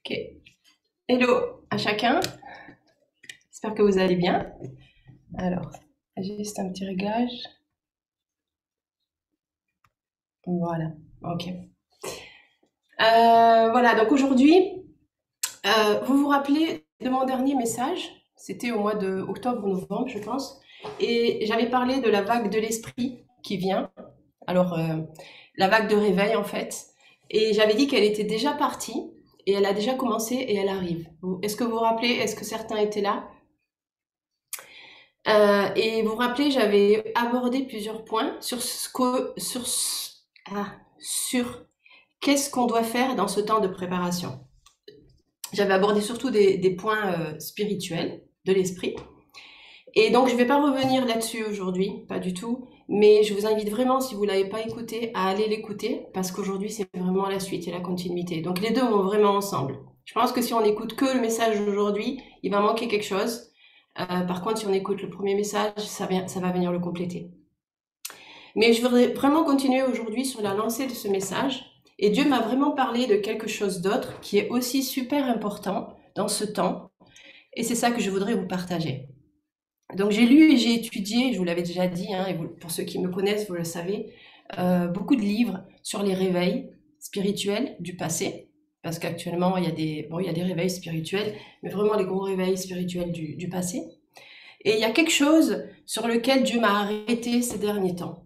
Ok. Hello à chacun. J'espère que vous allez bien. Alors, juste un petit réglage. Voilà. Ok. Voilà. Donc aujourd'hui, vous vous rappelez de mon dernier message? C'était au mois de octobre ou novembre, je pense. Et j'avais parlé de la vague de l'esprit qui vient. Alors, la vague de réveil en fait. Et j'avais dit qu'elle était déjà partie et elle a déjà commencé et elle arrive. Est-ce que vous vous rappelez? Est-ce que certains étaient là? Et vous vous rappelez, j'avais abordé plusieurs points sur sur qu'est-ce qu'on doit faire dans ce temps de préparation. J'avais abordé surtout des points spirituels de l'esprit. Et donc, je ne vais pas revenir là-dessus aujourd'hui, pas du tout. Mais je vous invite vraiment, si vous ne l'avez pas écouté, à aller l'écouter, parce qu'aujourd'hui, c'est vraiment la suite et la continuité. Donc, les deux vont vraiment ensemble. Je pense que si on n'écoute que le message d'aujourd'hui, il va manquer quelque chose. Par contre, si on écoute le premier message, ça va venir le compléter. Mais je voudrais vraiment continuer aujourd'hui sur la lancée de ce message. Et Dieu m'a vraiment parlé de quelque chose d'autre qui est aussi super important dans ce temps. Et c'est ça que je voudrais vous partager. Donc j'ai lu et j'ai étudié, je vous l'avais déjà dit, hein, et pour ceux qui me connaissent, vous le savez, beaucoup de livres sur les réveils spirituels du passé. Parce qu'actuellement, il y a des réveils spirituels, mais vraiment les gros réveils spirituels du passé. Et il y a quelque chose sur lequel Dieu m'a arrêté ces derniers temps.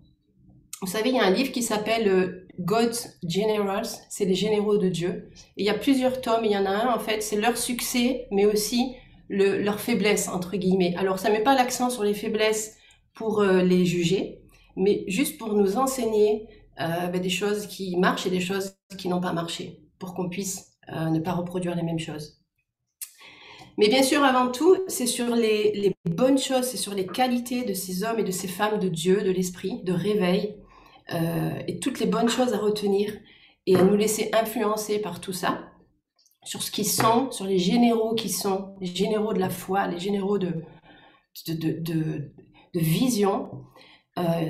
Vous savez, il y a un livre qui s'appelle God's Generals, c'est les généraux de Dieu. Et il y a plusieurs tomes, il y en a un en fait, c'est leur succès, mais aussi leur faiblesse, entre guillemets. Alors ça ne met pas l'accent sur les faiblesses pour les juger, mais juste pour nous enseigner des choses qui marchent et des choses qui n'ont pas marché, pour qu'on puisse ne pas reproduire les mêmes choses. Mais bien sûr, avant tout, c'est sur les bonnes choses, c'est sur les qualités de ces hommes et de ces femmes de Dieu, de l'esprit, de réveil, et toutes les bonnes choses à retenir et à nous laisser influencer par tout ça, sur ce qu'ils sont, sur les généraux qui sont, les généraux de la foi, les généraux de, de, de, de vision,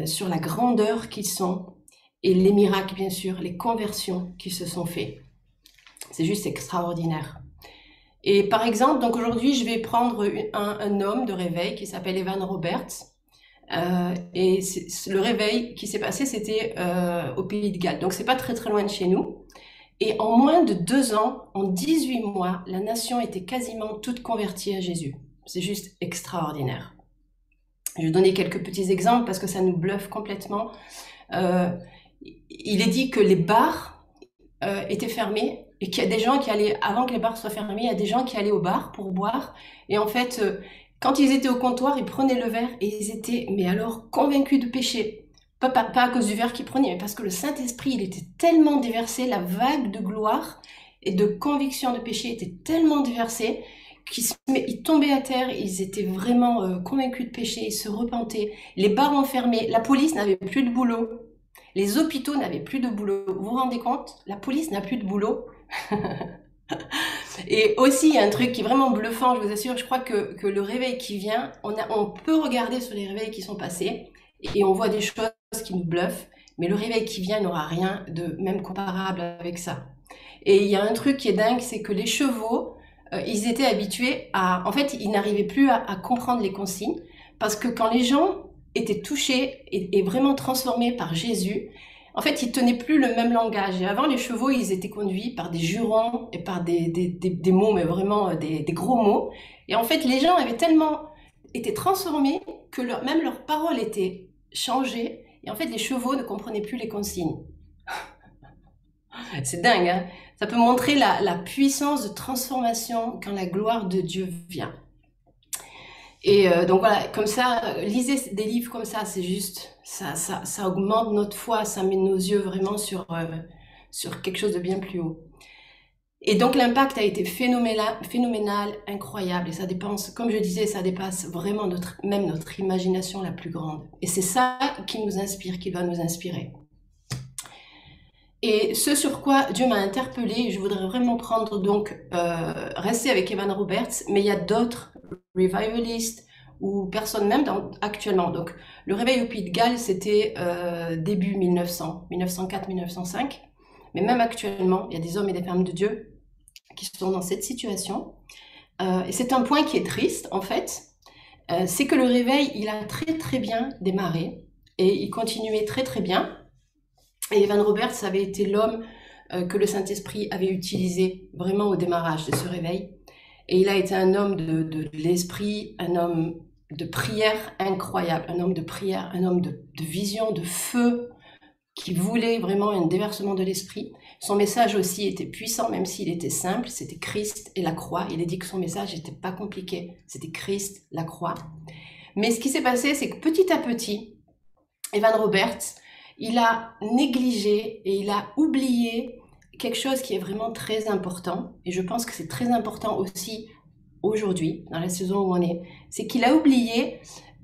sur la grandeur qu'ils sont, et les miracles, bien sûr, les conversions qui se sont faits. C'est juste extraordinaire. Et par exemple, donc aujourd'hui, je vais prendre un homme de réveil qui s'appelle Evan Roberts. Et le réveil qui s'est passé, c'était au Pays de Galles. Donc c'est pas très très loin de chez nous. Et en moins de 2 ans, en 18 mois, la nation était quasiment toute convertie à Jésus. C'est juste extraordinaire. Je vais donner quelques petits exemples parce que ça nous bluffe complètement. Euh, il est dit que les bars étaient fermés et qu'il y a des gens qui allaient, avant que les bars soient fermés, il y a des gens qui allaient au bar pour boire. Et en fait, quand ils étaient au comptoir, ils prenaient le verre et ils étaient, mais alors, convaincus de péché. Pas à cause du verre qu'ils prenaient, mais parce que le Saint-Esprit, il était tellement déversé, la vague de gloire et de conviction de péché était tellement déversée qu'ils tombaient à terre, ils étaient vraiment convaincus de péché, ils se repentaient. Les bars enfermés, la police n'avait plus de boulot. Les hôpitaux n'avaient plus de boulot. Vous vous rendez compte? La police n'a plus de boulot. Et aussi, il y a un truc qui est vraiment bluffant, je vous assure, je crois que le réveil qui vient, on peut regarder sur les réveils qui sont passés et on voit des choses qui nous bluffent, mais le réveil qui vient n'aura rien de même comparable avec ça. Et il y a un truc qui est dingue, c'est que les chevaux, ils étaient habitués à... En fait, ils n'arrivaient plus à comprendre les consignes, parce que quand les gens étaient touchés et vraiment transformés par Jésus, en fait, ils tenaient plus le même langage. Et avant, les chevaux, ils étaient conduits par des jurons et par des mots, mais vraiment des gros mots. Et en fait, les gens avaient tellement été transformés que même leurs paroles étaient changées. Et en fait, les chevaux ne comprenaient plus les consignes. C'est dingue, hein? Ça peut montrer la puissance de transformation quand la gloire de Dieu vient. Et donc voilà, comme ça, lisez des livres comme ça, c'est juste, ça augmente notre foi, ça met nos yeux vraiment sur quelque chose de bien plus haut. Et donc l'impact a été phénoménal, incroyable, et ça dépasse, comme je disais, ça dépasse vraiment même notre imagination la plus grande. Et c'est ça qui nous inspire, qui doit nous inspirer. Et ce sur quoi Dieu m'a interpellée, je voudrais vraiment prendre donc, rester avec Evan Roberts, mais il y a d'autres revivalistes ou personnes même actuellement. Donc le réveil au Pays de Galles, c'était début 1900, 1904-1905. Mais même actuellement, il y a des hommes et des femmes de Dieu qui sont dans cette situation. Et c'est un point qui est triste, en fait. C'est que le réveil, il a très très bien démarré et il continuait très très bien. Et Evan Roberts avait été l'homme que le Saint-Esprit avait utilisé vraiment au démarrage de ce réveil. Et il a été un homme de l'esprit, un homme de prière incroyable, un homme de prière, un homme de vision, de feu, qui voulait vraiment un déversement de l'esprit. Son message aussi était puissant, même s'il était simple, c'était Christ et la croix. Il a dit que son message n'était pas compliqué, c'était Christ, la croix. Mais ce qui s'est passé, c'est que petit à petit, Evan Roberts, il a négligé et il a oublié quelque chose qui est vraiment très important, et je pense que c'est très important aussi aujourd'hui, dans la saison où on est, c'est qu'il a oublié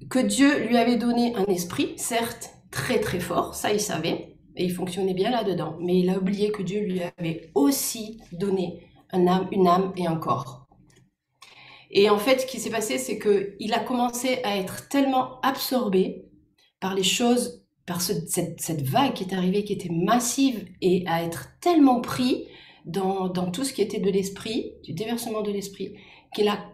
que Dieu lui avait donné un esprit, certes très très fort, ça il savait, et il fonctionnait bien là-dedans, mais il a oublié que Dieu lui avait aussi donné une âme et un corps. Et en fait, ce qui s'est passé, c'est qu'il a commencé à être tellement absorbé par les choses, par cette vague qui est arrivée, qui était massive, et à être tellement pris dans tout ce qui était de l'esprit, du déversement de l'esprit, qu'il a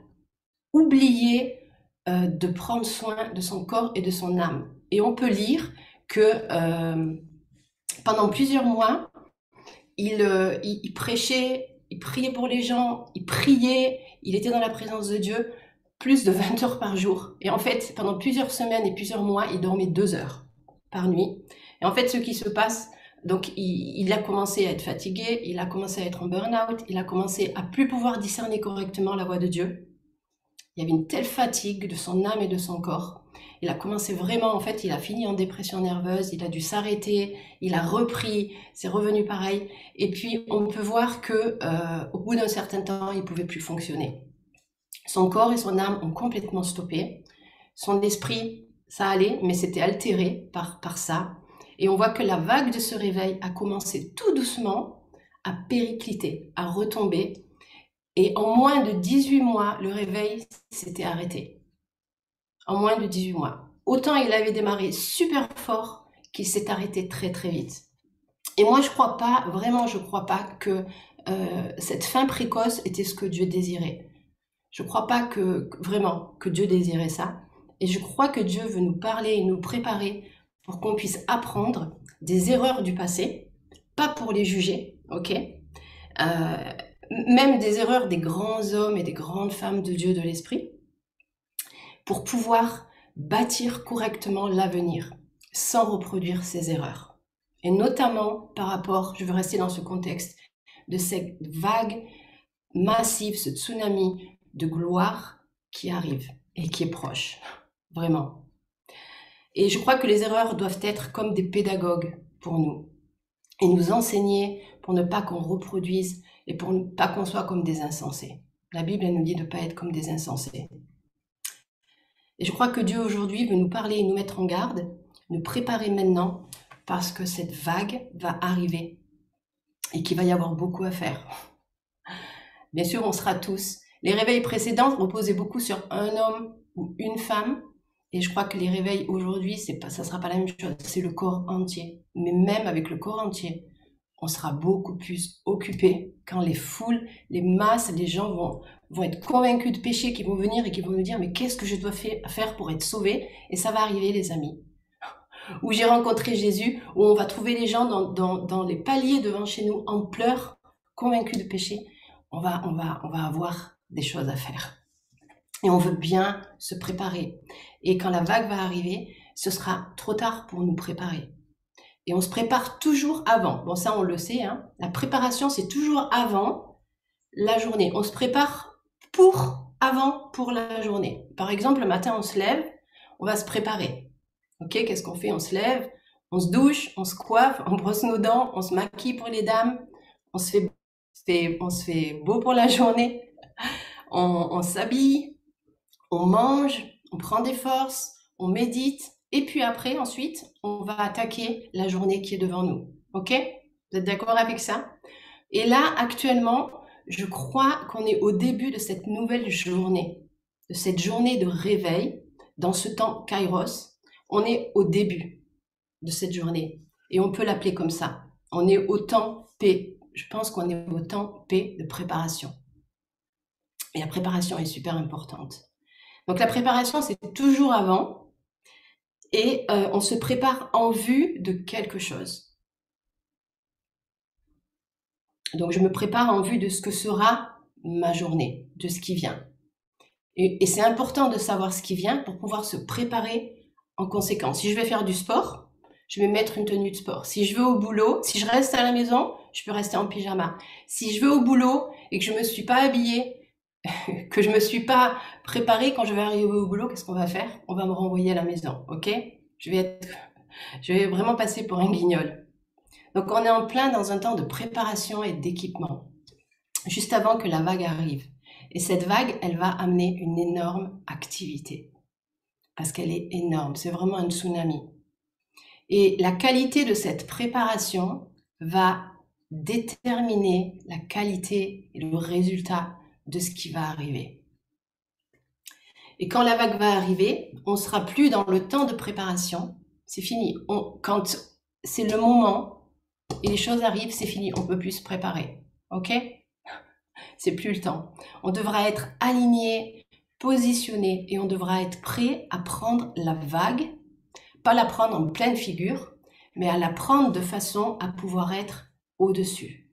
oublié de prendre soin de son corps et de son âme. Et on peut lire que pendant plusieurs mois, il prêchait, il priait pour les gens, il priait, il était dans la présence de Dieu plus de 20 heures par jour. Et en fait, pendant plusieurs semaines et plusieurs mois, il dormait 2 heures par nuit. Et en fait, ce qui se passe, donc il a commencé à être fatigué, il a commencé à être en burn-out, il a commencé à plus pouvoir discerner correctement la voix de Dieu. Il y avait une telle fatigue de son âme et de son corps. Il a commencé vraiment, en fait, il a fini en dépression nerveuse, il a dû s'arrêter, il a repris, c'est revenu pareil. Et puis, on peut voir que au bout d'un certain temps, il pouvait plus fonctionner. Son corps et son âme ont complètement stoppé. Son esprit, ça allait, mais c'était altéré par ça. Et on voit que la vague de ce réveil a commencé tout doucement à péricliter, à retomber. Et en moins de 18 mois, le réveil s'était arrêté. En moins de 18 mois. Autant il avait démarré super fort qu'il s'est arrêté très très vite. Et moi, je crois pas, vraiment, je crois pas que cette fin précoce était ce que Dieu désirait. Je crois pas que vraiment que Dieu désirait ça. Et je crois que Dieu veut nous parler et nous préparer pour qu'on puisse apprendre des erreurs du passé, pas pour les juger, ok, même des erreurs des grands hommes et des grandes femmes de Dieu de l'esprit, pour pouvoir bâtir correctement l'avenir, sans reproduire ces erreurs. Et notamment par rapport, je veux rester dans ce contexte, de cette vague massive, ce tsunami de gloire qui arrive et qui est proche, vraiment. Et je crois que les erreurs doivent être comme des pédagogues pour nous et nous enseigner pour ne pas qu'on reproduise et pour ne pas qu'on soit comme des insensés. La Bible, elle nous dit de ne pas être comme des insensés. Et je crois que Dieu aujourd'hui veut nous parler et nous mettre en garde, nous préparer maintenant, parce que cette vague va arriver et qu'il va y avoir beaucoup à faire. Bien sûr, on sera tous. Les réveils précédents reposaient beaucoup sur un homme ou une femme, et je crois que les réveils aujourd'hui, ça sera pas la même chose, c'est le corps entier. Mais même avec le corps entier, on sera beaucoup plus occupé quand les foules, les masses, les gens vont être convaincus de péché, qui vont venir et qui vont nous dire mais qu'est-ce que je dois faire pour être sauvé? Et ça va arriver, les amis. Où j'ai rencontré Jésus, où on va trouver les gens dans les paliers devant chez nous en pleurs, convaincus de péché. On va avoir des choses à faire. Et on veut bien se préparer. Et quand la vague va arriver, ce sera trop tard pour nous préparer. Et on se prépare toujours avant. Bon, ça, on le sait, hein. La préparation, c'est toujours avant la journée. On se prépare pour la journée. Par exemple, le matin, on se lève, on va se préparer. Ok, qu'est-ce qu'on fait? On se lève, on se douche, on se coiffe, on brosse nos dents, on se maquille pour les dames, on se fait beau pour la journée, on s'habille, on mange, on prend des forces, on médite, et puis après, ensuite, on va attaquer la journée qui est devant nous. Ok? Vous êtes d'accord avec ça? Et là, actuellement, je crois qu'on est au début de cette nouvelle journée, de cette journée de réveil, dans ce temps Kairos. On est au début de cette journée, et on peut l'appeler comme ça. On est au temps P. je pense qu'on est au temps P de préparation. Et la préparation est super importante. Donc la préparation, c'est toujours avant et on se prépare en vue de quelque chose. Donc je me prépare en vue de ce que sera ma journée, de ce qui vient. Et c'est important de savoir ce qui vient pour pouvoir se préparer en conséquence. Si je vais faire du sport, je vais mettre une tenue de sport. Si je vais au boulot, si je reste à la maison, je peux rester en pyjama. Si je vais au boulot et que je me suis pas habillée, que je me suis pas préparée, quand je vais arriver au boulot, qu'est-ce qu'on va faire? On va me renvoyer à la maison, ok? Je vais vraiment passer pour un guignol. Donc on est en plein dans un temps de préparation et d'équipement, juste avant que la vague arrive. Et cette vague, elle va amener une énorme activité, parce qu'elle est énorme, c'est vraiment un tsunami. Et la qualité de cette préparation va déterminer la qualité et le résultat de ce qui va arriver. Et quand la vague va arriver, on ne sera plus dans le temps de préparation, c'est fini. Quand c'est le moment et les choses arrivent, c'est fini, on ne peut plus se préparer, ok? C'est plus le temps. On devra être aligné, positionné et on devra être prêt à prendre la vague, pas la prendre en pleine figure, mais à la prendre de façon à pouvoir être au-dessus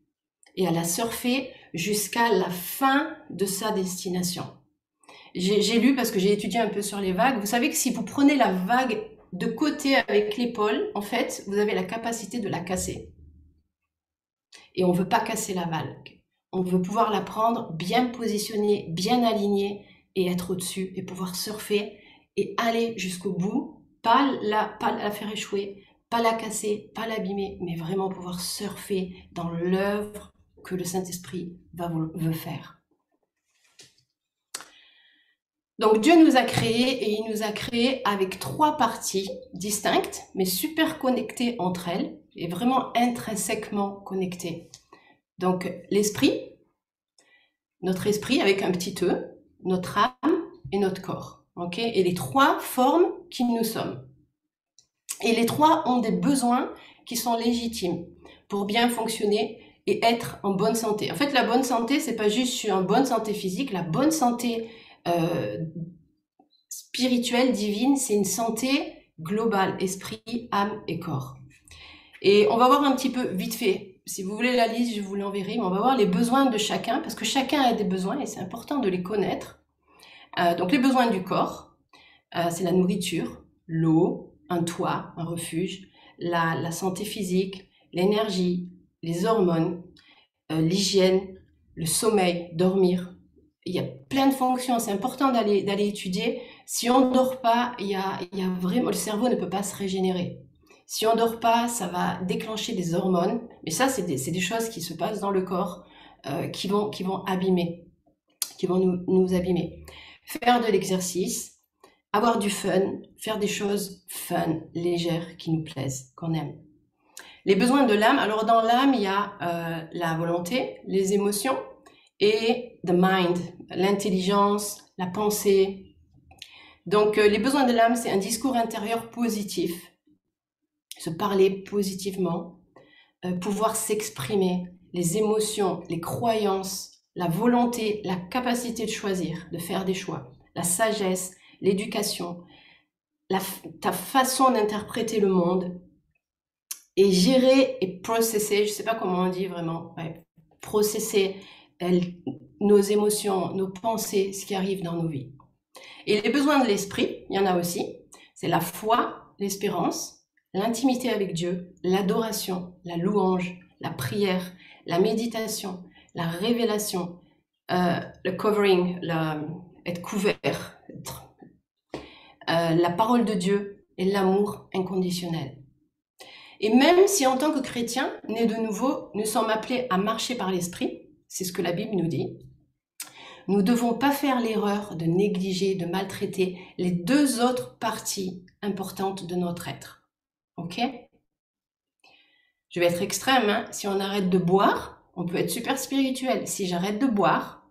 et à la surfer jusqu'à la fin de sa destination. J'ai lu, parce que j'ai étudié un peu sur les vagues, vous savez que si vous prenez la vague de côté avec l'épaule, en fait, vous avez la capacité de la casser. Et on ne veut pas casser la vague. On veut pouvoir la prendre bien positionnée, bien alignée et être au-dessus et pouvoir surfer et aller jusqu'au bout, pas la faire échouer, pas la casser, pas l'abîmer, mais vraiment pouvoir surfer dans l'œuvre que le Saint-Esprit veut faire. Donc Dieu nous a créés et il nous a créés avec 3 parties distinctes, mais super connectées entre elles et vraiment intrinsèquement connectées. Donc l'esprit, notre esprit avec un petit e, notre âme et notre corps. Okay, et les 3 forment qui nous sommes. Et les 3 ont des besoins qui sont légitimes pour bien fonctionner et être en bonne santé. En fait, la bonne santé, c'est pas juste je suis en bonne santé physique, la bonne santé spirituelle, divine, c'est une santé globale, esprit, âme et corps. Et on va voir un petit peu vite fait, si vous voulez la liste, je vous l'enverrai, mais on va voir les besoins de chacun, parce que chacun a des besoins et c'est important de les connaître. Donc les besoins du corps, c'est la nourriture, l'eau, un toit, un refuge, la santé physique, l'énergie, les hormones, l'hygiène, le sommeil, dormir. Il y a plein de fonctions, c'est important d'aller étudier. Si on ne dort pas, il y a vraiment, le cerveau ne peut pas se régénérer. Si on ne dort pas, ça va déclencher des hormones. Mais ça, c'est des choses qui se passent dans le corps, qui vont abîmer, qui vont nous abîmer. Faire de l'exercice, avoir du fun, faire des choses fun, légères, qui nous plaisent, qu'on aime. Les besoins de l'âme, alors dans l'âme, il y a la volonté, les émotions et the mind, l'intelligence, la pensée. Donc les besoins de l'âme, c'est un discours intérieur positif, se parler positivement, pouvoir s'exprimer, les émotions, les croyances, la volonté, la capacité de choisir, de faire des choix, la sagesse, l'éducation, ta façon d'interpréter le monde, et gérer et processer, je ne sais pas comment on dit vraiment, processer nos émotions, nos pensées, ce qui arrive dans nos vies. Et les besoins de l'esprit, il y en a aussi, c'est la foi, l'espérance, l'intimité avec Dieu, l'adoration, la louange, la prière, la méditation, la révélation, le covering, être couvert, la parole de Dieu et l'amour inconditionnel. Et même si en tant que chrétiens, nés de nouveau, nous sommes appelés à marcher par l'esprit, c'est ce que la Bible nous dit, nous ne devons pas faire l'erreur de négliger, de maltraiter les 2 autres parties importantes de notre être. Ok? Je vais être extrême, hein? Si on arrête de boire, on peut être super spirituel. Si j'arrête de boire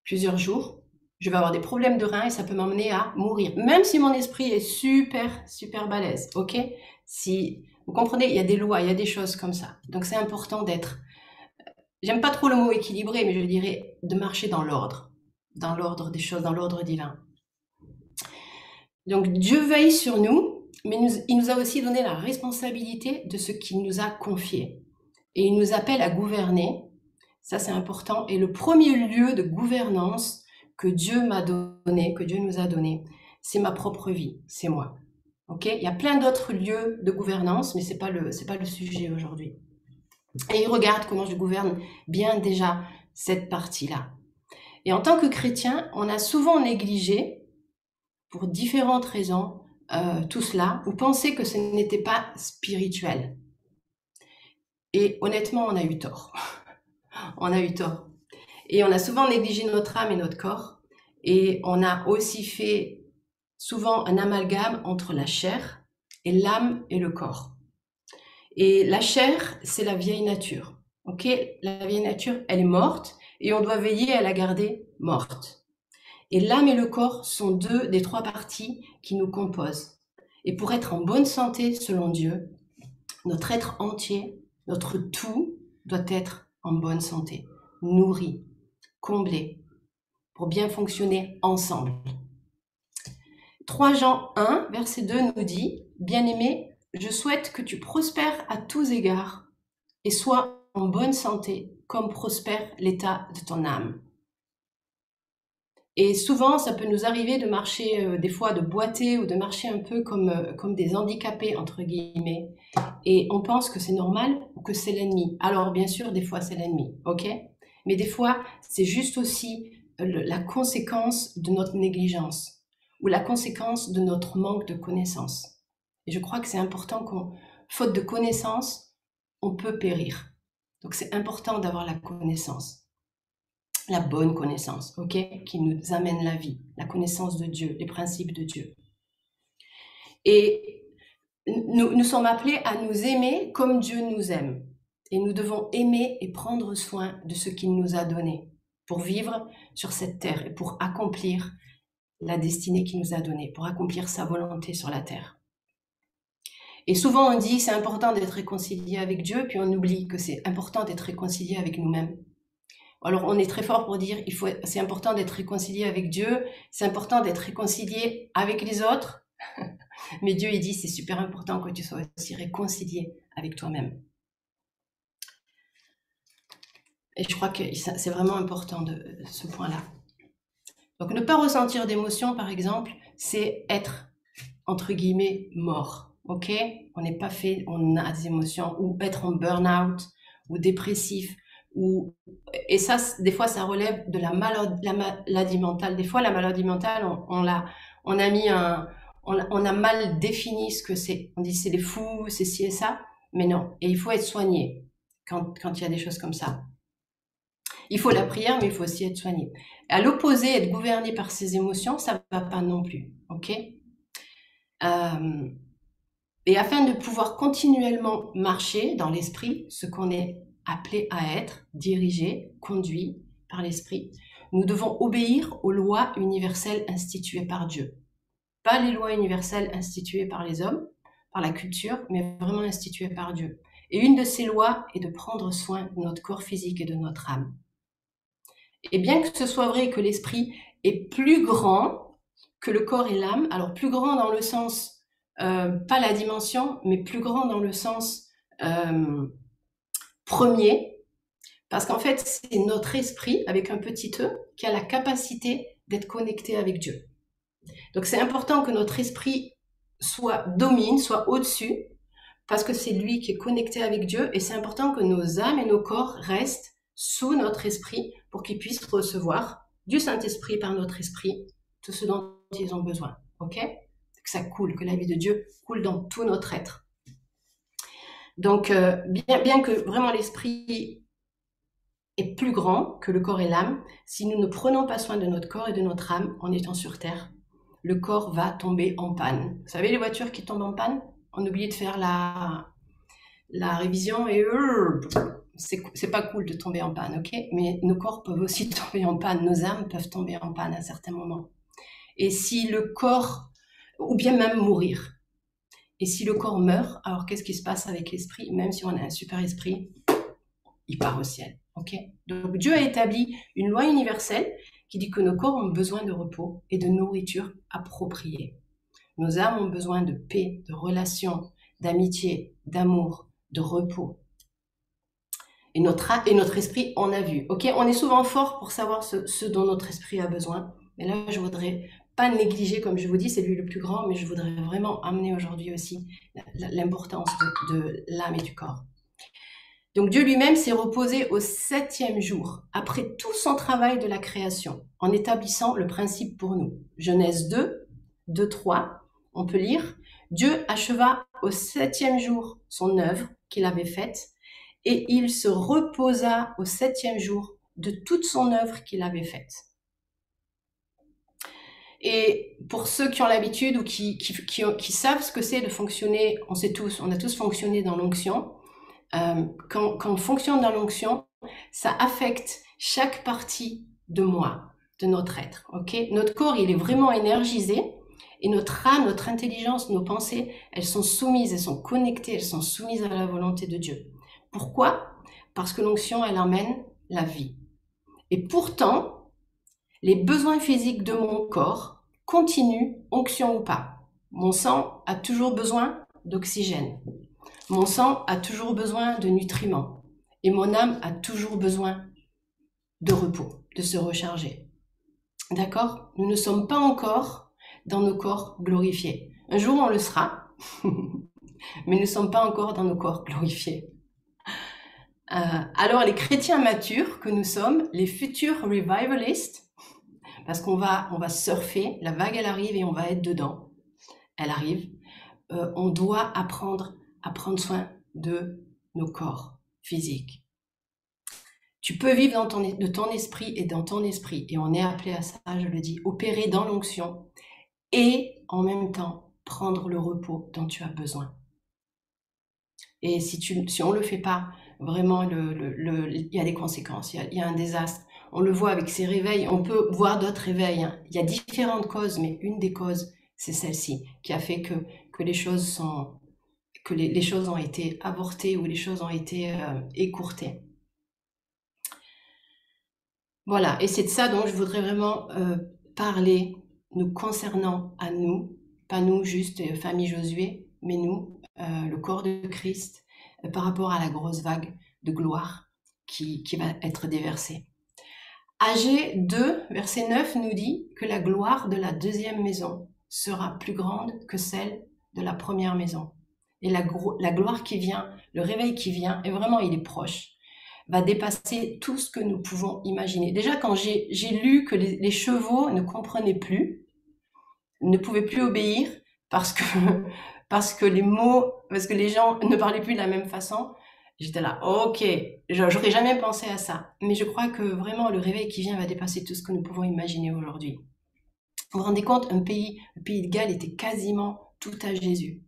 plusieurs jours, je vais avoir des problèmes de reins et ça peut m'emmener à mourir. Même si mon esprit est super balèze, ok? Si vous comprenez, il y a des lois, il y a des choses comme ça. Donc c'est important d'être j'aime pas trop le mot équilibré, mais je dirais de marcher dans l'ordre des choses, dans l'ordre divin. Donc Dieu veille sur nous, mais il nous a aussi donné la responsabilité de ce qu'il nous a confié. Et il nous appelle à gouverner, ça c'est important, et le premier lieu de gouvernance que Dieu m'a donné, que Dieu nous a donné, c'est ma propre vie, c'est moi. Okay, il y a plein d'autres lieux de gouvernance, mais c'est pas le sujet aujourd'hui. Et il regarde comment je gouverne bien déjà cette partie-là. Et en tant que chrétien, on a souvent négligé, pour différentes raisons, tout cela, ou pensé que ce n'était pas spirituel. Et honnêtement, on a eu tort. On a eu tort. Et on a souvent négligé notre âme et notre corps. Et on a aussi fait souvent un amalgame entre la chair et l'âme et le corps. Et la chair, c'est la vieille nature. Ok, la vieille nature, elle est morte et on doit veiller à la garder morte. Et l'âme et le corps sont deux des trois parties qui nous composent. Et pour être en bonne santé, selon Dieu, notre être entier, notre tout, doit être en bonne santé, nourri, comblé, pour bien fonctionner ensemble. 3 Jean 1, verset 2 nous dit, « Bien-aimé, je souhaite que tu prospères à tous égards et sois en bonne santé, comme prospère l'état de ton âme. » Et souvent, ça peut nous arriver de marcher, des fois de boiter ou de marcher un peu comme des handicapés, entre guillemets. Et on pense que c'est normal ou que c'est l'ennemi. Alors, bien sûr, des fois, c'est l'ennemi, ok? Mais des fois, c'est juste aussi la conséquence de notre négligence ou la conséquence de notre manque de connaissance. Et je crois que c'est important faute de connaissance, on peut périr. Donc, c'est important d'avoir la connaissance. La bonne connaissance, ok, qui nous amène la vie, la connaissance de Dieu, les principes de Dieu. Et nous sommes appelés à nous aimer comme Dieu nous aime. Et nous devons aimer et prendre soin de ce qu'il nous a donné pour vivre sur cette terre et pour accomplir la destinée qu'il nous a donnée, pour accomplir sa volonté sur la terre. Et souvent on dit c'est important d'être réconcilié avec Dieu, puis on oublie que c'est important d'être réconcilié avec nous-mêmes. Alors, on est très fort pour dire c'est important d'être réconcilié avec Dieu, c'est important d'être réconcilié avec les autres. Mais Dieu, il dit, c'est super important que tu sois aussi réconcilié avec toi-même. Et je crois que c'est vraiment important de ce point-là. Donc, ne pas ressentir d'émotions, par exemple, c'est être, entre guillemets, mort. Ok? On n'est pas fait, on a des émotions, ou être en burn-out, ou dépressif. Et ça, des fois, ça relève de la maladie mentale. Des fois, la maladie mentale, on a mal défini ce que c'est. On dit c'est les fous, c'est ci et ça, mais non. Et il faut être soigné quand il y a des choses comme ça. Il faut la prière, mais il faut aussi être soigné. À l'opposé, être gouverné par ses émotions, ça va pas non plus. Ok? Et afin de pouvoir continuellement marcher dans l'esprit, ce qu'on est appelé à être, dirigé, conduit par l'esprit, nous devons obéir aux lois universelles instituées par Dieu. Pas les lois universelles instituées par les hommes, par la culture, mais vraiment instituées par Dieu. Et une de ces lois est de prendre soin de notre corps physique et de notre âme. Et bien que ce soit vrai que l'esprit est plus grand que le corps et l'âme, alors plus grand dans le sens, pas la dimension, mais plus grand dans le sens premier, parce qu'en fait, c'est notre esprit, avec un petit e, qui a la capacité d'être connecté avec Dieu. Donc c'est important que notre esprit soit au-dessus, parce que c'est lui qui est connecté avec Dieu, et c'est important que nos âmes et nos corps restent sous notre esprit pour qu'ils puissent recevoir du Saint-Esprit par notre esprit tout ce dont ils ont besoin. Ok? Que ça coule, que la vie de Dieu coule dans tout notre être. Donc, bien que vraiment l'esprit est plus grand que le corps et l'âme, si nous ne prenons pas soin de notre corps et de notre âme en étant sur Terre, le corps va tomber en panne. Vous savez les voitures qui tombent en panne? On oublie de faire la révision et c'est pas cool de tomber en panne, ok? Mais nos corps peuvent aussi tomber en panne, nos âmes peuvent tomber en panne à certains moments. Et si le corps, ou bien même mourir, et si le corps meurt, alors qu'est-ce qui se passe avec l'esprit? Même si on a un super esprit, il part au ciel. ok? Donc Dieu a établi une loi universelle qui dit que nos corps ont besoin de repos et de nourriture appropriée. Nos âmes ont besoin de paix, de relations, d'amitié, d'amour, de repos. Et notre esprit, on a vu. Ok, on est souvent fort pour savoir ce dont notre esprit a besoin. Mais là, je voudrais pas négliger, comme je vous dis, c'est lui le plus grand, mais je voudrais vraiment amener aujourd'hui aussi l'importance de l'âme et du corps. Donc Dieu lui-même s'est reposé au 7e jour, après tout son travail de la création, en établissant le principe pour nous. Genèse 2, 2, 3, on peut lire, Dieu acheva au 7e jour son œuvre qu'il avait faite, et il se reposa au 7e jour de toute son œuvre qu'il avait faite. Et pour ceux qui ont l'habitude ou qui savent ce que c'est de fonctionner, on a tous fonctionné dans l'onction. Quand on fonctionne dans l'onction, ça affecte chaque partie de moi, de notre être. Okay? Notre corps, il est vraiment énergisé et notre âme, notre intelligence, nos pensées, elles sont soumises, elles sont connectées, elles sont soumises à la volonté de Dieu. Pourquoi? Parce que l'onction, elle emmène la vie. Et pourtant, les besoins physiques de mon corps continuent, onction ou pas. Mon sang a toujours besoin d'oxygène. Mon sang a toujours besoin de nutriments. Et mon âme a toujours besoin de repos, de se recharger. D'accord? Nous ne sommes pas encore dans nos corps glorifiés. Un jour, on le sera, mais nous ne sommes pas encore dans nos corps glorifiés. Alors, les chrétiens matures que nous sommes, les futurs revivalistes, parce qu'on va surfer, la vague, elle arrive et on va être dedans. Elle arrive. On doit apprendre à prendre soin de nos corps physiques. Tu peux vivre de ton esprit et dans ton esprit, et on est appelé à ça, je le dis, opérer dans l'onction et en même temps prendre le repos dont tu as besoin. Et si on le fait pas, vraiment, il y a des conséquences, il y a un désastre. On le voit avec ces réveils, on peut voir d'autres réveils. Hein. Il y a différentes causes, mais une des causes, c'est celle-ci, qui a fait que les choses les choses ont été avortées ou les choses ont été écourtées. Voilà, et c'est de ça dont je voudrais vraiment parler, nous concernant à nous, pas nous juste famille Josué, mais nous, le corps de Christ, par rapport à la grosse vague de gloire qui va être déversée. Agé 2, verset 9 nous dit que la gloire de la deuxième maison sera plus grande que celle de la première maison. Et la gloire qui vient, le réveil qui vient, et vraiment il est proche, va dépasser tout ce que nous pouvons imaginer. Déjà, quand j'ai lu que les chevaux ne comprenaient plus, ne pouvaient plus obéir parce que les gens ne parlaient plus de la même façon, j'étais là, ok, j'aurais jamais pensé à ça. Mais je crois que vraiment le réveil qui vient va dépasser tout ce que nous pouvons imaginer aujourd'hui. Vous vous rendez compte, le pays de Galles était quasiment tout à Jésus.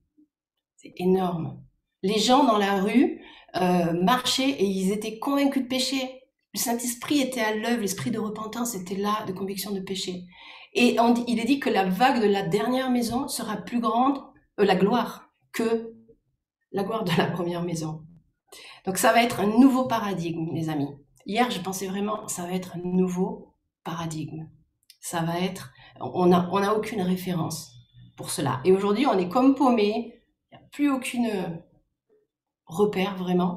C'est énorme. Les gens dans la rue marchaient et ils étaient convaincus de péché. Le Saint-Esprit était à l'œuvre, l'esprit de repentance était là, de conviction de péché. Et il est dit que la vague de la dernière maison sera plus grande, la gloire, que la gloire de la première maison. Donc ça va être un nouveau paradigme, les amis. Hier, je pensais vraiment, ça va être un nouveau paradigme. Ça va être, on n'a aucune référence pour cela. Et aujourd'hui, on est comme paumé, il n'y a plus aucune repère vraiment,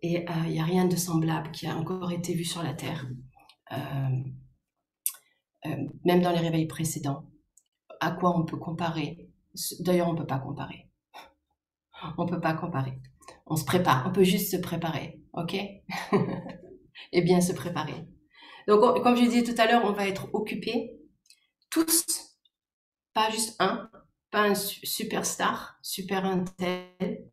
et il n'y a rien de semblable qui a encore été vu sur la terre, même dans les réveils précédents. À quoi on peut comparer? D'ailleurs, on ne peut pas comparer. On ne peut pas comparer. On se prépare, on peut juste se préparer, ok? Et bien se préparer. Donc, comme je disais tout à l'heure, on va être occupés, tous, pas juste un, pas un superstar, super intel,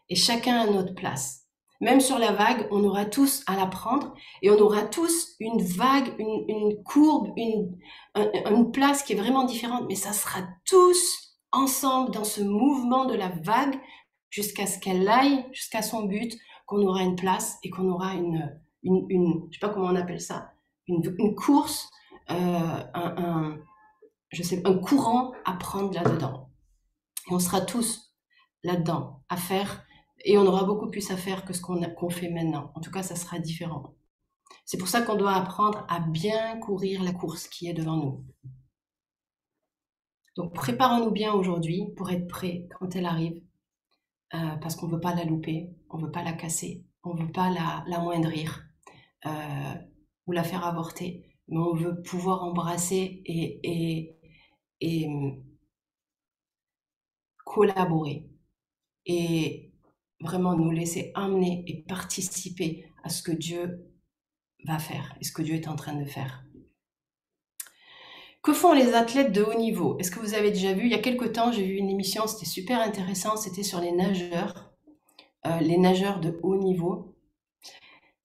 et chacun à notre place. Même sur la vague, on aura tous à la prendre et on aura tous une vague, une courbe, une place qui est vraiment différente, mais ça sera tous ensemble dans ce mouvement de la vague jusqu'à ce qu'elle aille, jusqu'à son but, qu'on aura une place et qu'on aura je sais pas comment on appelle ça, une course, un courant à prendre là-dedans. Et on sera tous là-dedans à faire, et on aura beaucoup plus à faire que ce qu'on fait maintenant. En tout cas, ça sera différent. C'est pour ça qu'on doit apprendre à bien courir la course qui est devant nous. Donc préparons-nous bien aujourd'hui pour être prêts quand elle arrive, parce qu'on ne veut pas la louper, on ne veut pas la casser, on ne veut pas l'amoindrir ou la faire avorter, mais on veut pouvoir embrasser et collaborer et vraiment nous laisser emmener et participer à ce que Dieu va faire et ce que Dieu est en train de faire. Que font les athlètes de haut niveau? Est-ce que vous avez déjà vu? Il y a quelque temps, j'ai vu une émission, c'était super intéressant, c'était sur les nageurs de haut niveau.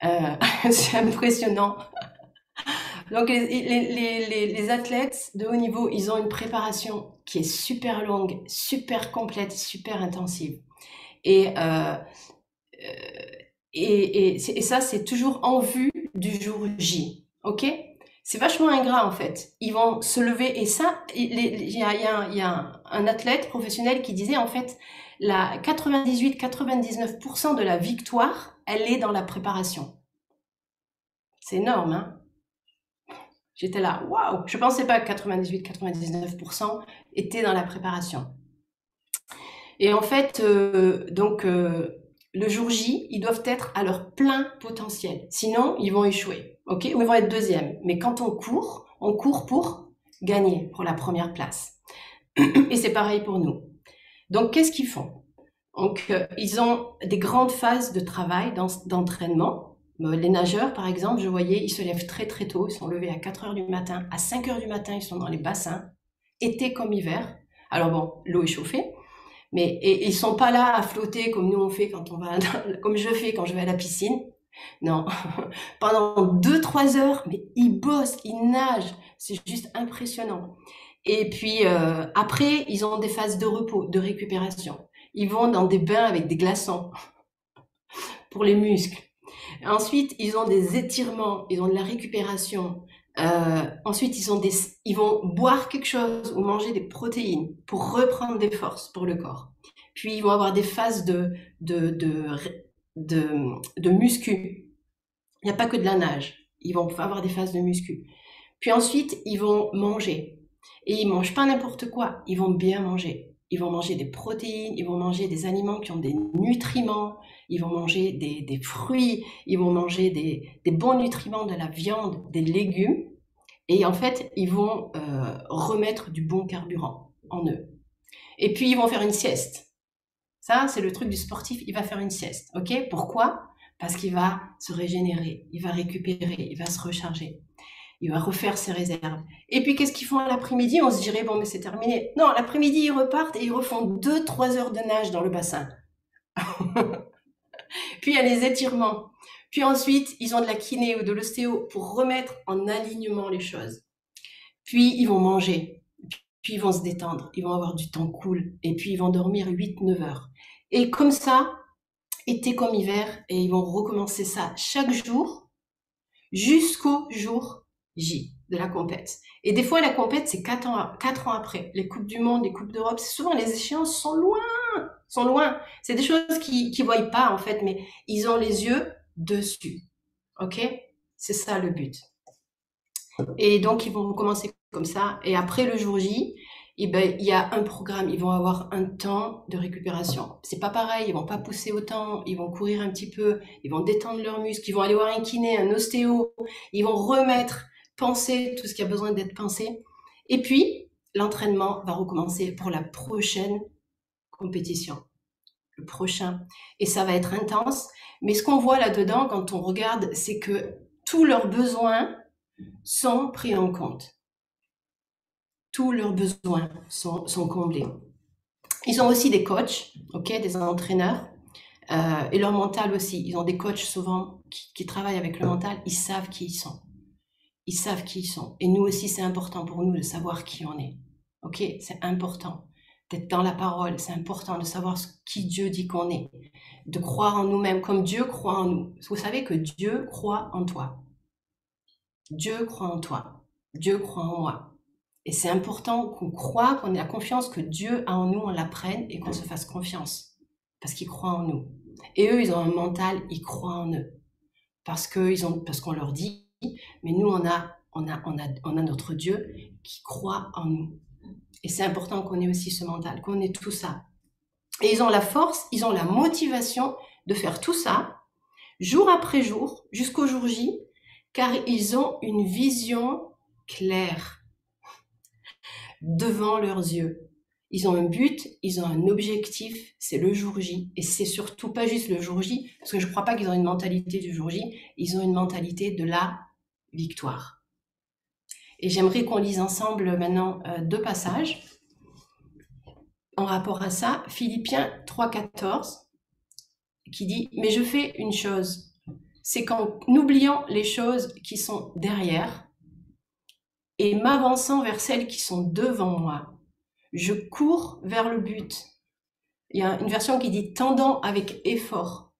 C'est impressionnant. Donc les athlètes de haut niveau, ils ont une préparation qui est super longue, super complète, super intensive. Et ça, c'est toujours en vue du jour J. Ok? C'est vachement ingrat en fait. Ils vont se lever et ça, il y a un athlète professionnel qui disait en fait, la 98-99% de la victoire, elle est dans la préparation. C'est énorme, hein? J'étais là, waouh! Je pensais pas que 98-99% étaient dans la préparation. Et en fait, le jour J, ils doivent être à leur plein potentiel. Sinon, ils vont échouer, ok? Ou ils vont être deuxième. Mais quand on court pour gagner, pour la première place. Et c'est pareil pour nous. Donc, qu'est-ce qu'ils font? Donc, ils ont des grandes phases de travail, d'entraînement. Les nageurs, par exemple, je voyais, ils se lèvent très très tôt. Ils sont levés à 4 heures du matin. À 5 heures du matin, ils sont dans les bassins, été comme hiver. Alors bon, l'eau est chauffée. Mais ils sont pas là à flotter comme nous on fait quand on va, comme je fais quand je vais à la piscine. Non, pendant 2-3 heures, mais ils bossent, ils nagent, c'est juste impressionnant. Et puis après, ils ont des phases de repos, de récupération. Ils vont dans des bains avec des glaçons pour les muscles. Ensuite, ils ont des étirements, ils ont de la récupération. Ensuite, ils vont boire quelque chose ou manger des protéines pour reprendre des forces pour le corps. Puis, ils vont avoir des phases de muscu. Il n'y a pas que de la nage. Ils vont avoir des phases de muscu. Puis ensuite, ils vont manger. Et ils mangent pas n'importe quoi. Ils vont bien manger. Ils vont manger des protéines, ils vont manger des aliments qui ont des nutriments, ils vont manger des fruits, ils vont manger des bons nutriments, de la viande, des légumes. Et en fait, ils vont remettre du bon carburant en eux. Et puis, ils vont faire une sieste. Ça, c'est le truc du sportif, il va faire une sieste. Ok? Pourquoi? Parce qu'il va se régénérer, il va récupérer, il va se recharger. Il va refaire ses réserves. Et puis, qu'est-ce qu'ils font l'après-midi? On se dirait, bon, mais c'est terminé. Non, l'après-midi, ils repartent et ils refont 2-3 heures de nage dans le bassin. Puis, il y a les étirements. Puis ensuite, ils ont de la kiné ou de l'ostéo pour remettre en alignement les choses. Puis, ils vont manger. Puis, ils vont se détendre. Ils vont avoir du temps cool. Et puis, ils vont dormir 8-9 heures. Et comme ça, été comme hiver, et ils vont recommencer ça chaque jour jusqu'au jour J de la compète. Et des fois, la compète, c'est 4 ans après. Les Coupes du Monde, les Coupes d'Europe, souvent les échéances sont loin. C'est des choses qu'ils ne voient pas, en fait, mais ils ont les yeux dessus. OK? C'est ça le but. Et donc, ils vont commencer comme ça. Et après le jour J, il y a un programme. Ils vont avoir un temps de récupération. C'est pas pareil. Ils vont pas pousser autant. Ils vont courir un petit peu. Ils vont détendre leurs muscles. Ils vont aller voir un kiné, un ostéo. Ils vont penser tout ce qui a besoin d'être pensé. Et puis, l'entraînement va recommencer pour la prochaine compétition. Le prochain. Et ça va être intense. Mais ce qu'on voit là-dedans, quand on regarde, c'est que tous leurs besoins sont pris en compte. Tous leurs besoins sont comblés. Ils ont aussi des coachs, okay, des entraîneurs, et leur mental aussi. Ils ont des coachs souvent qui travaillent avec le mental. Ils savent qui ils sont. Ils savent qui ils sont. Et nous aussi, c'est important pour nous de savoir qui on est. Ok, c'est important d'être dans la parole. C'est important de savoir qui Dieu dit qu'on est. De croire en nous-mêmes comme Dieu croit en nous. Vous savez que Dieu croit en toi. Dieu croit en toi. Dieu croit en moi. Et c'est important qu'on croit, qu'on ait la confiance que Dieu a en nous, on la prenne et qu'on se fasse confiance. Parce qu'il croit en nous. Et eux, ils ont un mental, ils croient en eux. parce qu'on leur dit, mais nous, on a notre Dieu qui croit en nous. Et c'est important qu'on ait aussi ce mental, qu'on ait tout ça. Et ils ont la force, ils ont la motivation de faire tout ça, jour après jour, jusqu'au jour J, car ils ont une vision claire devant leurs yeux. Ils ont un but, ils ont un objectif, c'est le jour J. Et c'est surtout pas juste le jour J, parce que je crois pas qu'ils ont une mentalité du jour J, ils ont une mentalité de la victoire. Et j'aimerais qu'on lise ensemble maintenant 2 passages en rapport à ça. Philippiens 3,14 qui dit « Mais je fais une chose, c'est qu'en oubliant les choses qui sont derrière et m'avançant vers celles qui sont devant moi, je cours vers le but. » Il y a une version qui dit « tendant avec effort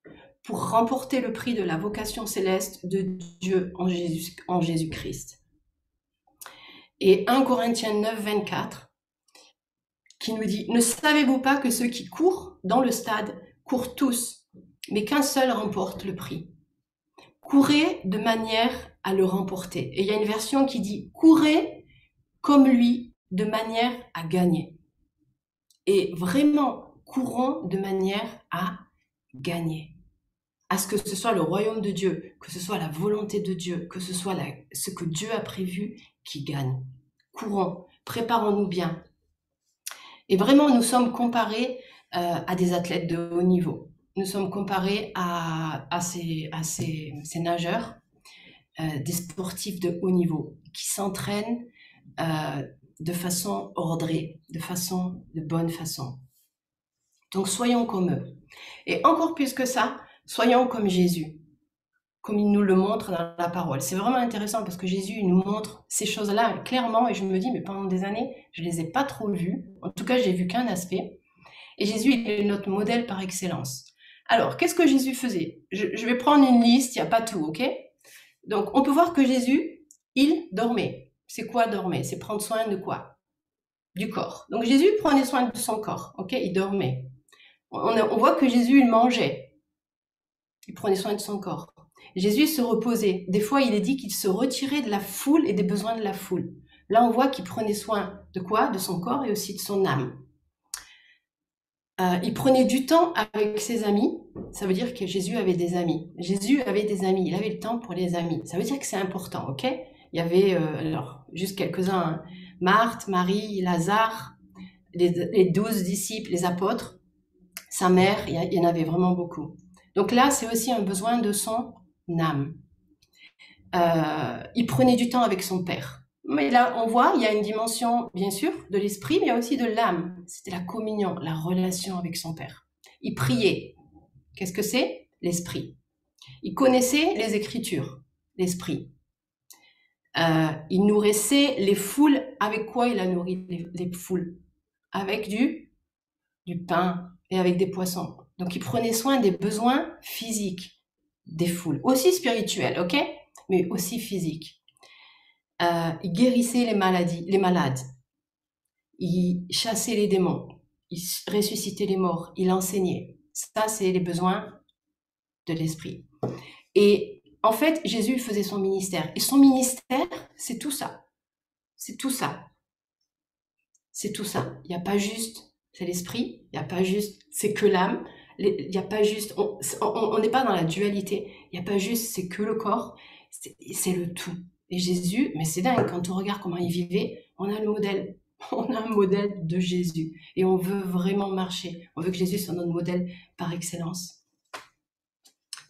pour remporter le prix de la vocation céleste de Dieu en Jésus-Christ. » Et 1 Corinthiens 9, 24 qui nous dit « Ne savez-vous pas que ceux qui courent dans le stade courent tous, mais qu'un seul remporte le prix. Courez de manière à le remporter. » Et il y a une version qui dit « Courez comme lui de manière à gagner. » Et vraiment, courons de manière à gagner. À ce que ce soit le royaume de Dieu, que ce soit la volonté de Dieu, que ce soit ce que Dieu a prévu qui gagne. Courons, préparons-nous bien. Et vraiment, nous sommes comparés à des athlètes de haut niveau. Nous sommes comparés à ces nageurs, des sportifs de haut niveau, qui s'entraînent de façon ordrée, de bonne façon. Donc, soyons comme eux. Et encore plus que ça, soyons comme Jésus, comme il nous le montre dans la parole. C'est vraiment intéressant parce que Jésus nous montre ces choses-là clairement et je me dis, mais pendant des années, je les ai pas trop vues. En tout cas, j'ai vu qu'un aspect. Et Jésus, il est notre modèle par excellence. Alors, qu'est-ce que Jésus faisait? Je vais prendre une liste, il n'y a pas tout, ok? Donc, on peut voir que Jésus, il dormait. C'est quoi dormir? C'est prendre soin de quoi? Du corps. Donc, Jésus prenait soin de son corps, ok? Il dormait. On voit que Jésus, il mangeait. Il prenait soin de son corps. Jésus se reposait. Des fois, il est dit qu'il se retirait de la foule et des besoins de la foule. Là, on voit qu'il prenait soin de quoi? De son corps et aussi de son âme. Il prenait du temps avec ses amis. Ça veut dire que Jésus avait des amis. Jésus avait des amis. Il avait le temps pour les amis. Ça veut dire que c'est important, ok? Il y avait, alors, juste quelques-uns, hein. Marthe, Marie, Lazare, les 12 disciples, les apôtres, sa mère, il y en avait vraiment beaucoup. Donc là, c'est aussi un besoin de son âme. Il prenait du temps avec son père. Mais là, on voit, il y a une dimension, bien sûr, de l'esprit, mais il y a aussi de l'âme. C'était la communion, la relation avec son père. Il priait. Qu'est-ce que c'est? L'esprit. Il connaissait les Écritures, l'esprit. Il nourrissait les foules. Avec quoi il a nourri les foules? Avec du pain et avec des poissons. Donc, il prenait soin des besoins physiques des foules, aussi spirituels, ok? Mais aussi physiques. Il guérissait les malades. Il chassait les démons. Il ressuscitait les morts. Il enseignait. Ça, c'est les besoins de l'esprit. Et en fait, Jésus faisait son ministère. Et son ministère, c'est tout ça. C'est tout ça. C'est tout ça. Il n'y a pas juste, c'est l'esprit. Il n'y a pas juste, c'est que l'âme. Il n'y a pas juste, on n'est pas dans la dualité. Il n'y a pas juste, c'est que le corps. C'est le tout. Et Jésus, mais c'est dingue, quand on regarde comment il vivait, on a le modèle. On a un modèle de Jésus. Et on veut vraiment marcher. On veut que Jésus soit notre modèle par excellence.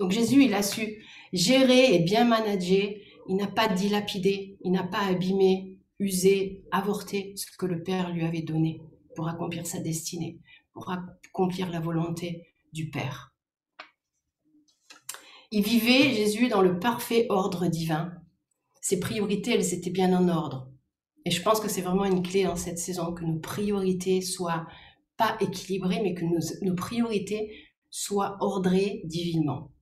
Donc Jésus, il a su gérer et bien manager. Il n'a pas dilapidé. Il n'a pas abîmé, usé, avorté ce que le Père lui avait donné pour accomplir sa destinée, pour accomplir la volonté du Père. Il vivait, Jésus, dans le parfait ordre divin. Ses priorités, elles étaient bien en ordre. Et je pense que c'est vraiment une clé dans cette saison, que nos priorités soient pas équilibrées, mais que nos priorités soient ordrées divinement.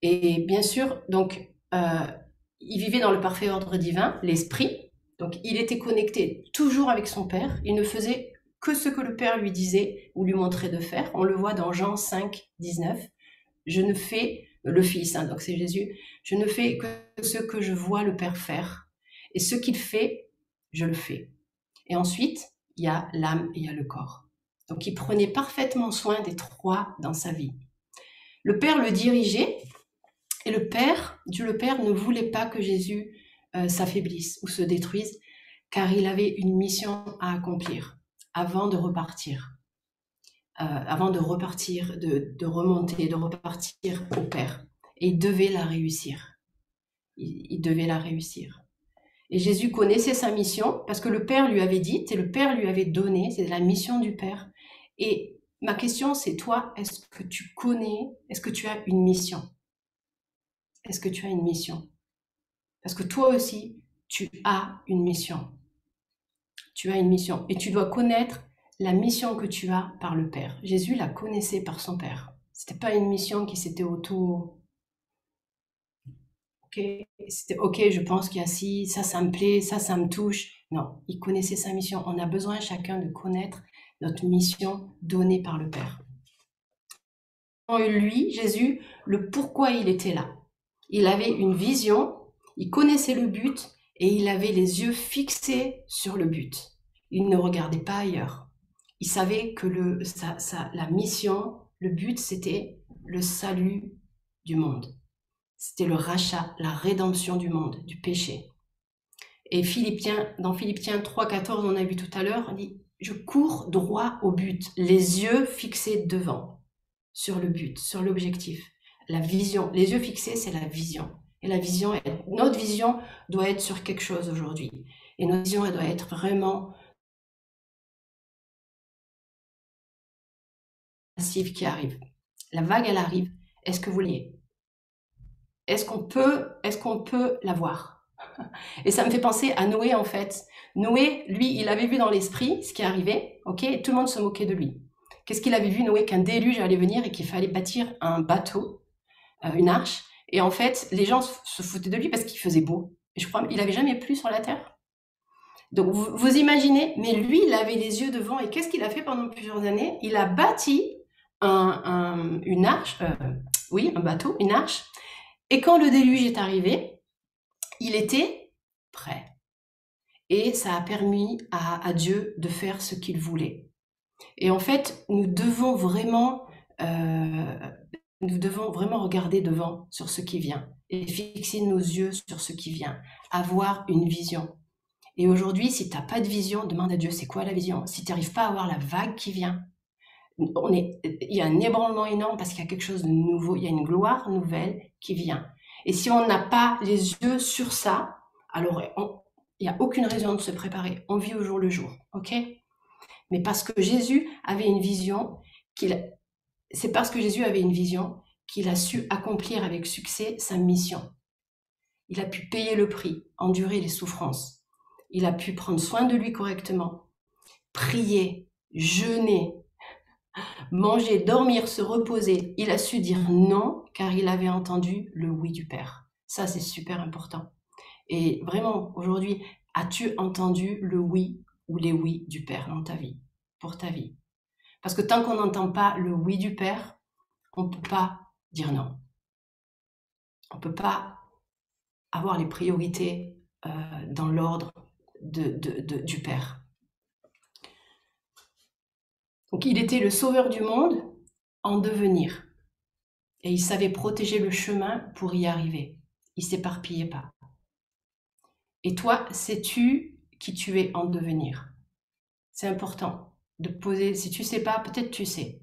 Et bien sûr, donc, il vivait dans le parfait ordre divin, l'esprit. Donc, il était connecté toujours avec son Père. Il ne faisait que ce que le Père lui disait ou lui montrait de faire. On le voit dans Jean 5, 19. Je le Fils, hein, donc c'est Jésus, je ne fais que ce que je vois le Père faire. Et ce qu'il fait, je le fais. Et ensuite, il y a l'âme et il y a le corps. Donc il prenait parfaitement soin des trois dans sa vie. Le Père le dirigeait, et Dieu le Père ne voulait pas que Jésus s'affaiblisse ou se détruise, car il avait une mission à accomplir avant de repartir. De remonter, de repartir au Père. Et il devait la réussir. Il devait la réussir. Et Jésus connaissait sa mission parce que le Père lui avait dit et le Père lui avait donné, c'est la mission du Père. Et ma question, c'est toi, est-ce que tu connais, est-ce que tu as une mission? Est-ce que tu as une mission? Parce que toi aussi, tu as une mission. Tu as une mission et tu dois connaître la mission que tu as par le Père. Jésus la connaissait par son Père. C'était pas une mission qui s'était c'était ok, je pense qu'il y a ci, ça me plaît, ça me touche. Non, il connaissait sa mission. On a besoin chacun de connaître notre mission donnée par le Père. Lui, Jésus, le pourquoi il était là. Il avait une vision, il connaissait le but et il avait les yeux fixés sur le but. Il ne regardait pas ailleurs. Il savait que la mission, le but, c'était le salut du monde. C'était le rachat, la rédemption du monde, du péché. Et dans Philippiens 3,14, on a vu tout à l'heure, il dit « Je cours droit au but, les yeux fixés devant, sur le but, sur l'objectif. » La vision, les yeux fixés, c'est la vision. Et notre vision doit être sur quelque chose aujourd'hui. Et notre vision, elle doit être vraiment massive qui arrive. La vague, elle arrive. Est-ce que vous l'avez? Est-ce qu'on peut la voir? Et ça me fait penser à Noé, en fait. Noé, lui, il avait vu dans l'esprit ce qui arrivait, ok? Et tout le monde se moquait de lui. Qu'est-ce qu'il avait vu, Noé? Qu'un déluge allait venir et qu'il fallait bâtir un bateau, une arche. Et en fait, les gens se foutaient de lui parce qu'il faisait beau. Et je crois qu'il n'avait jamais plu sur la terre. Donc, vous imaginez, mais lui, il avait les yeux devant. Et qu'est-ce qu'il a fait pendant plusieurs années? Il a bâti une arche, un bateau, une arche. Et quand le déluge est arrivé, il était prêt. Et ça a permis à Dieu de faire ce qu'il voulait. Et en fait, nous devons vraiment regarder devant sur ce qui vient et fixer nos yeux sur ce qui vient, avoir une vision. Et aujourd'hui, si tu n'as pas de vision, demande à Dieu, c'est quoi la vision? Si tu n'arrives pas à voir la vague qui vient, il y a un ébranlement énorme parce qu'il y a quelque chose de nouveau, il y a une gloire nouvelle qui vient. Et si on n'a pas les yeux sur ça, alors il n'y a aucune raison de se préparer. On vit au jour le jour, ok? Mais parce que Jésus avait une vision, c'est parce que Jésus avait une vision qu'il a su accomplir avec succès sa mission. Il a pu payer le prix, endurer les souffrances. Il a pu prendre soin de lui correctement, prier, jeûner, manger, dormir, se reposer. Il a su dire non car il avait entendu le oui du Père. Ça, c'est super important. Et vraiment, aujourd'hui, as-tu entendu le oui ou les oui du Père dans ta vie, pour ta vie? Parce que tant qu'on n'entend pas le oui du Père, on ne peut pas dire non. On ne peut pas avoir les priorités dans l'ordre du Père. Donc il était le sauveur du monde en devenir. Et il savait protéger le chemin pour y arriver. Il ne s'éparpillait pas. Et toi, sais-tu qui tu es en devenir? C'est important de poser, si tu ne sais pas, peut-être tu sais.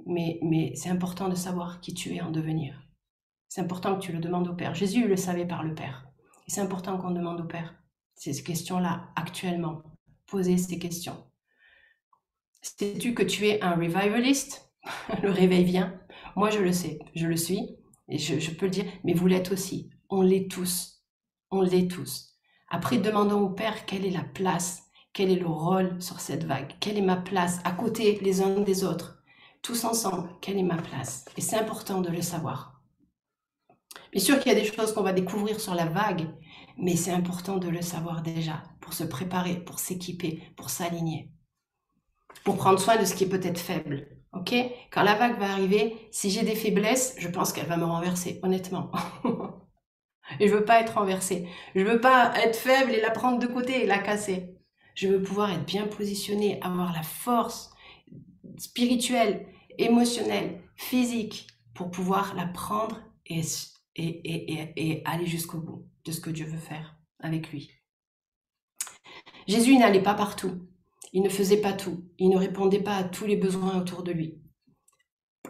Mais c'est important de savoir qui tu es en devenir. C'est important que tu le demandes au Père. Jésus le savait par le Père. Et c'est important qu'on demande au Père ces questions-là actuellement. Poser ces questions. Sais-tu que tu es un revivaliste? Le réveil vient. Moi, je le sais. Je le suis. Et je peux le dire. Mais vous l'êtes aussi. On l'est tous. On l'est tous. Après, demandons au Père quelle est la place, quel est le rôle sur cette vague. Quelle est ma place à côté les uns des autres. Tous ensemble, quelle est ma place? Et c'est important de le savoir. Bien sûr qu'il y a des choses qu'on va découvrir sur la vague, mais c'est important de le savoir déjà, pour se préparer, pour s'équiper, pour s'aligner, pour prendre soin de ce qui est peut-être faible. ok? Quand la vague va arriver, si j'ai des faiblesses, je pense qu'elle va me renverser, honnêtement. Et je veux pas être renversée. Je veux pas être faible et la prendre de côté et la casser. Je veux pouvoir être bien positionnée, avoir la force spirituelle, émotionnelle, physique pour pouvoir la prendre et aller jusqu'au bout de ce que Dieu veut faire avec lui. Jésus n'allait pas partout. Il ne faisait pas tout. Il ne répondait pas à tous les besoins autour de lui.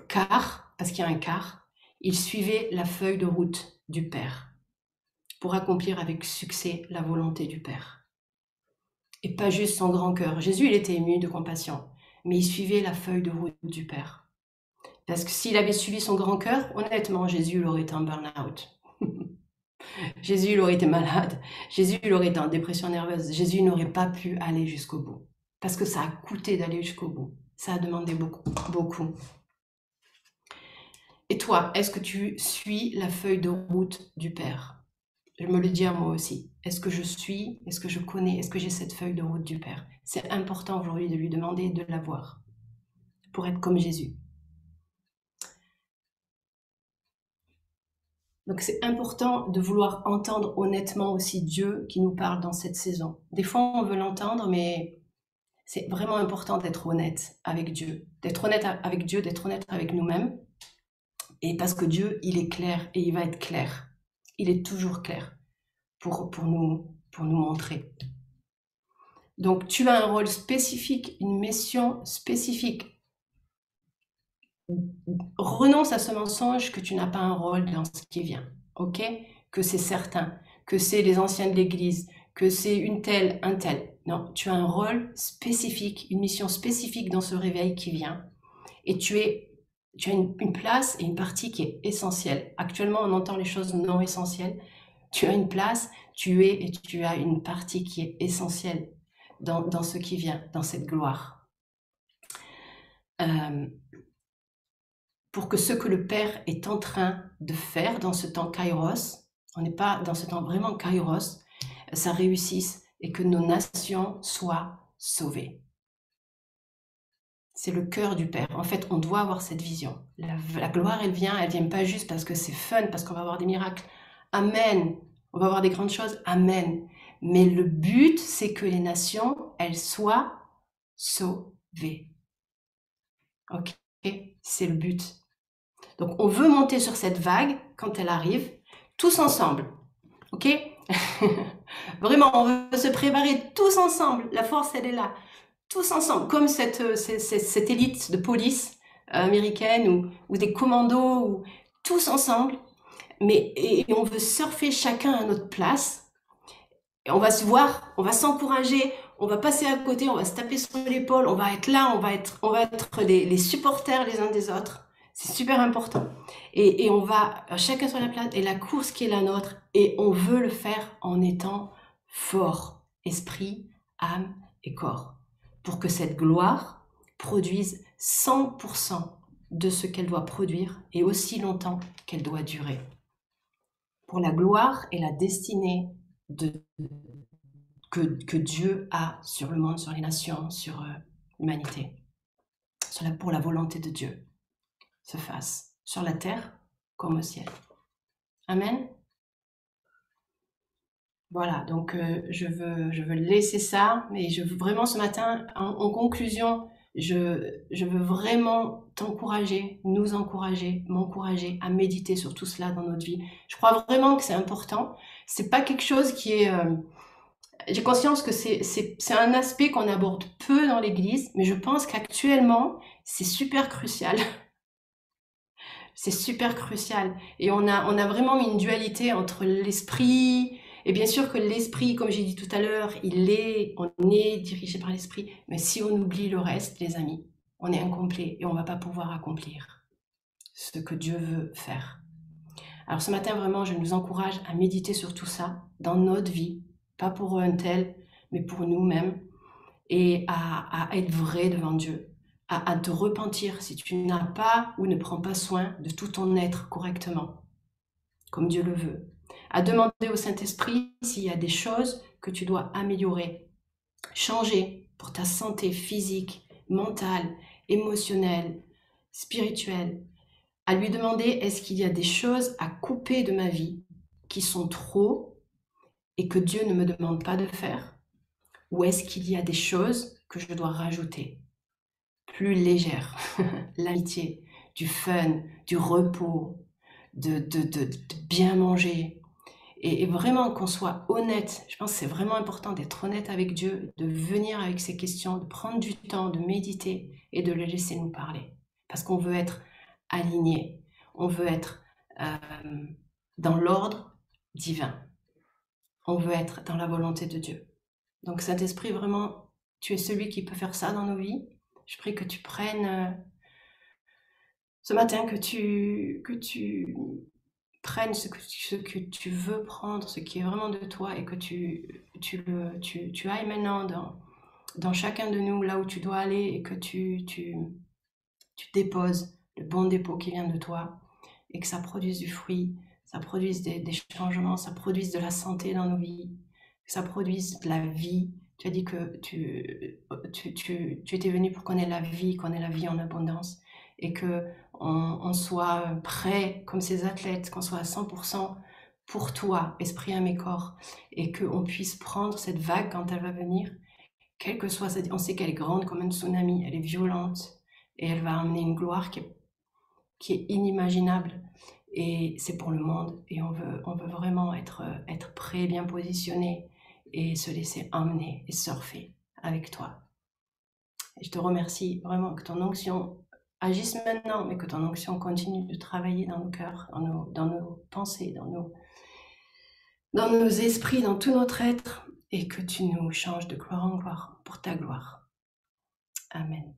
Car, parce qu'il y a un car, il suivait la feuille de route du Père pour accomplir avec succès la volonté du Père. Et pas juste son grand cœur. Jésus, il était ému de compassion, mais il suivait la feuille de route du Père. Parce que s'il avait suivi son grand cœur, honnêtement, Jésus, il aurait été en burn-out. Jésus, il aurait été malade. Jésus, il aurait été en dépression nerveuse. Jésus n'aurait pas pu aller jusqu'au bout. Parce que ça a coûté d'aller jusqu'au bout. Ça a demandé beaucoup, beaucoup. Et toi, est-ce que tu suis la feuille de route du Père? Je me le dis à moi aussi. Est-ce que je suis, est-ce que je connais, est-ce que j'ai cette feuille de route du Père? C'est important aujourd'hui de lui demander de l'avoir pour être comme Jésus. Donc c'est important de vouloir entendre honnêtement aussi Dieu qui nous parle dans cette saison. Des fois on veut l'entendre, mais c'est vraiment important d'être honnête avec Dieu, d'être honnête avec Dieu, d'être honnête avec nous-mêmes. Et parce que Dieu, il est clair et il va être clair. Il est toujours clair pour nous montrer. Donc tu as un rôle spécifique, une mission spécifique. Renonce à ce mensonge que tu n'as pas un rôle dans ce qui vient, ok? Que c'est certain, que c'est les anciens de l'Église, que c'est une telle, un tel. Non, tu as un rôle spécifique, une mission spécifique dans ce réveil qui vient. Et tu as une place et une partie qui est essentielle. Actuellement, on entend les choses non essentielles. Tu as une place, tu es et tu as une partie qui est essentielle dans ce qui vient, dans cette gloire. Pour que ce que le Père est en train de faire dans ce temps Kairos, on n'est pas dans ce temps vraiment Kairos, ça réussisse et que nos nations soient sauvées. C'est le cœur du Père. En fait, on doit avoir cette vision. La gloire, elle vient pas juste parce que c'est fun, parce qu'on va avoir des miracles. Amen. On va avoir des grandes choses. Amen. Mais le but, c'est que les nations, elles soient sauvées. Ok? C'est le but. Donc, on veut monter sur cette vague quand elle arrive, tous ensemble. Ok? Vraiment, on veut se préparer tous ensemble. La force, elle est là. Tous ensemble, comme cette élite de police américaine ou des commandos, ou, tous ensemble. Et on veut surfer chacun à notre place. Et on va se voir, on va s'encourager, on va passer à côté, on va se taper sur l'épaule, on va être là, on va être les supporters les uns des autres. C'est super important. Et on va chacun sur la place, et la course qui est la nôtre, et on veut le faire en étant fort, esprit, âme et corps, pour que cette gloire produise 100% de ce qu'elle doit produire et aussi longtemps qu'elle doit durer. Pour la gloire et la destinée que Dieu a sur le monde, sur les nations, sur l'humanité, pour la volonté de Dieu se fasse, sur la terre comme au ciel. Amen. Voilà, donc je veux laisser ça, mais je veux vraiment ce matin, en conclusion, je veux vraiment t'encourager, nous encourager, m'encourager à méditer sur tout cela dans notre vie. Je crois vraiment que c'est important. C'est pas quelque chose qui est... j'ai conscience que c'est un aspect qu'on aborde peu dans l'Église, mais je pense qu'actuellement, c'est super crucial. C'est super crucial. Et on a vraiment mis une dualité entre l'esprit, et bien sûr que l'esprit, comme j'ai dit tout à l'heure, on est dirigé par l'esprit, mais si on oublie le reste, les amis, on est incomplet et on va pas pouvoir accomplir ce que Dieu veut faire. Alors ce matin, vraiment, je nous encourage à méditer sur tout ça dans notre vie, pas pour un tel, mais pour nous-mêmes, et à être vrai devant Dieu. À te repentir si tu n'as pas ou ne prends pas soin de tout ton être correctement, comme Dieu le veut. À demander au Saint-Esprit s'il y a des choses que tu dois améliorer, changer pour ta santé physique, mentale, émotionnelle, spirituel, à lui demander est-ce qu'il y a des choses à couper de ma vie qui sont trop et que Dieu ne me demande pas de faire, ou est-ce qu'il y a des choses que je dois rajouter, plus légères, l'amitié, du fun, du repos, de bien manger, et vraiment qu'on soit honnête. Je pense que c'est vraiment important d'être honnête avec Dieu, de venir avec ces questions, de prendre du temps, de méditer et de le laisser nous parler. Parce qu'on veut être aligné, on veut être dans l'ordre divin, on veut être dans la volonté de Dieu. Donc Saint-Esprit, vraiment, tu es celui qui peut faire ça dans nos vies. Je prie que tu prennes ce matin, que tu prennes ce que tu veux prendre, ce qui est vraiment de toi, et que tu ailles maintenant dans chacun de nous, là où tu dois aller, et que tu déposes le bon dépôt qui vient de toi, et que ça produise du fruit, ça produise des changements, ça produise de la santé dans nos vies, que ça produise de la vie. Tu as dit que tu étais venu pour qu'on ait la vie en abondance, et que on soit prêt comme ces athlètes, qu'on soit à 100% pour toi, esprit, âme et corps, et qu'on puisse prendre cette vague quand elle va venir, quelle que soit, on sait qu'elle est grande comme un tsunami, elle est violente, et elle va amener une gloire qui est inimaginable, et c'est pour le monde, et on veut vraiment être prêt, bien positionné, et se laisser emmener et surfer avec toi. Et je te remercie vraiment que ton onction agisse maintenant, mais que ton onction continue de travailler dans nos cœurs, dans nos pensées, dans nos esprits, dans tout notre être, et que tu nous changes de gloire en gloire pour ta gloire. Amen.